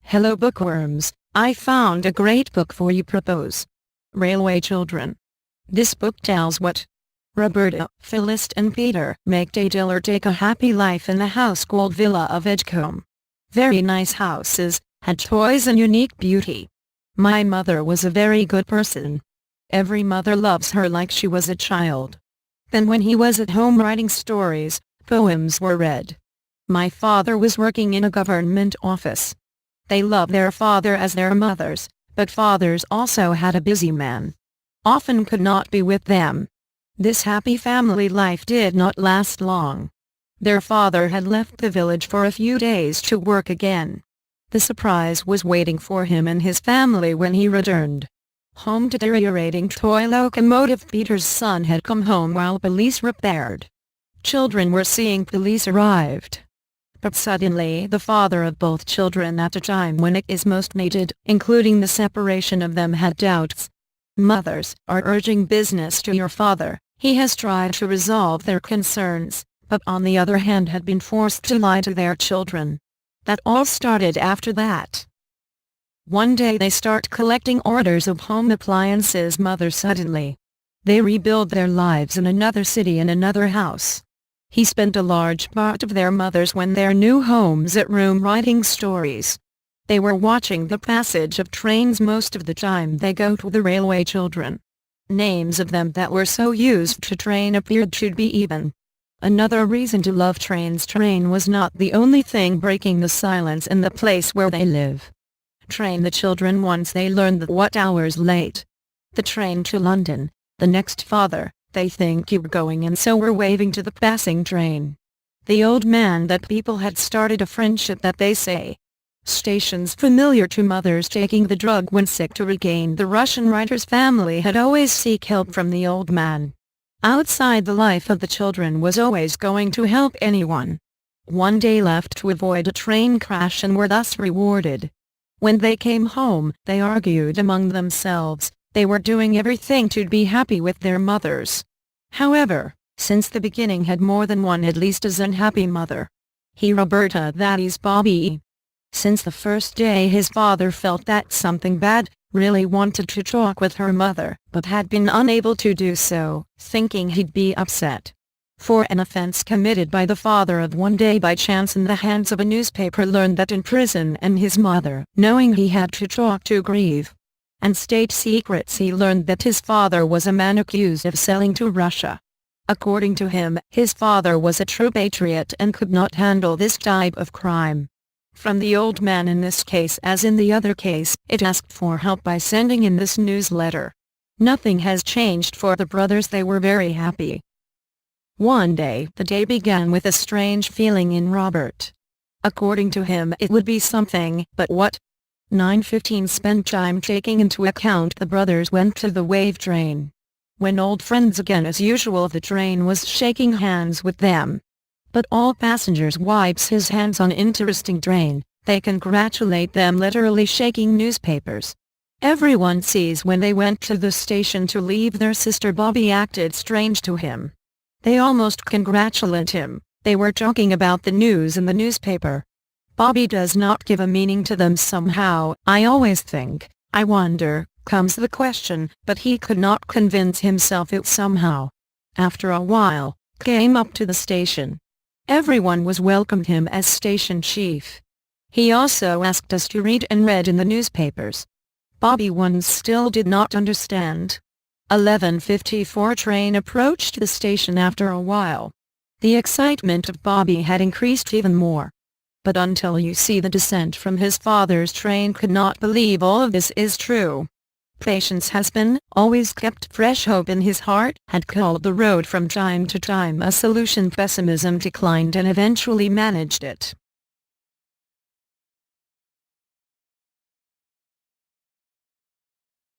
Hello bookworms, I found a great book for you propose. Railway Children. This book tells what Roberta, Phyllis and Peter make Diller take a happy life in the house called Villa of Edgecombe. Very nice houses, had toys and unique beauty. My mother was a very good person. Every mother loves her like she was a child. Then when he was at home writing stories, poems were read. My father was working in a government office. They loved their father as their mothers, but fathers also had a busy man. Often could not be with them. This happy family life did not last long. Their father had left the village for a few days to work again. The surprise was waiting for him and his family when he returned. Home deteriorating toy locomotive. Peter's son had come home while police repaired. Children were seeing police arrived. But suddenly the father of both children at a time when it is most needed, including the separation of them, had doubts. Mothers are urging business to your father. He has tried to resolve their concerns, but on the other hand had been forced to lie to their children. That all started after that. One day they start collecting orders of home appliances. Mother suddenly. They rebuild their lives in another city in another house. He spent a large part of their mothers when their new homes at room writing stories. They were watching the passage of trains most of the time. They go to the railway children. Names of them that were so used to train appeared to be even. Another reason to love trains. Train was not the only thing breaking the silence in the place where they live. Train the children once they learn that what hours late. The train to London, the next father. They think you're going and so we're waving to the passing train. The old man that people had started a friendship that they say. Stations familiar to mothers taking the drug when sick to regain. The Russian writer's family had always seek help from the old man. Outside the life of the children was always going to help anyone. One day left to avoid a train crash and were thus rewarded. When they came home, they argued among themselves. They were doing everything to be happy with their mothers. However, since the beginning had more than one at least as unhappy mother. Roberta, that is Bobby. Since the first day his father felt that something bad, really wanted to talk with her mother, but had been unable to do so, thinking he'd be upset. For an offense committed by the father of one day by chance in the hands of a newspaper learned that in prison, and his mother, knowing he had to talk to grieve and state secrets, he learned that his father was a man accused of selling to Russia. According to him, his father was a true patriot and could not handle this type of crime. From the old man in this case as in the other case, it asked for help by sending in this newsletter. Nothing has changed for the brothers. They were very happy. One day, the day began with a strange feeling in Robert. According to him it would be something, but what? 9:15 spent time taking into account the brothers went to the wave train. When old friends again as usual, the train was shaking hands with them. But all passengers wipes his hands on interesting train, they congratulate them literally shaking newspapers. Everyone sees when they went to the station to leave their sister. Bobby acted strange to him. They almost congratulate him, they were talking about the news in the newspaper. Bobby does not give a meaning to them somehow. I always think, I wonder, comes the question, but he could not convince himself it somehow. After a while, came up to the station. Everyone was welcomed him as station chief. He also asked us to read and read in the newspapers. Bobby once still did not understand. 11:54 train approached the station after a while. The excitement of Bobby had increased even more. But until you see the descent from his father's train could not believe all of this is true. Patience has been, always kept fresh hope in his heart, had called the road from time to time a solution. Pessimism declined and eventually managed it.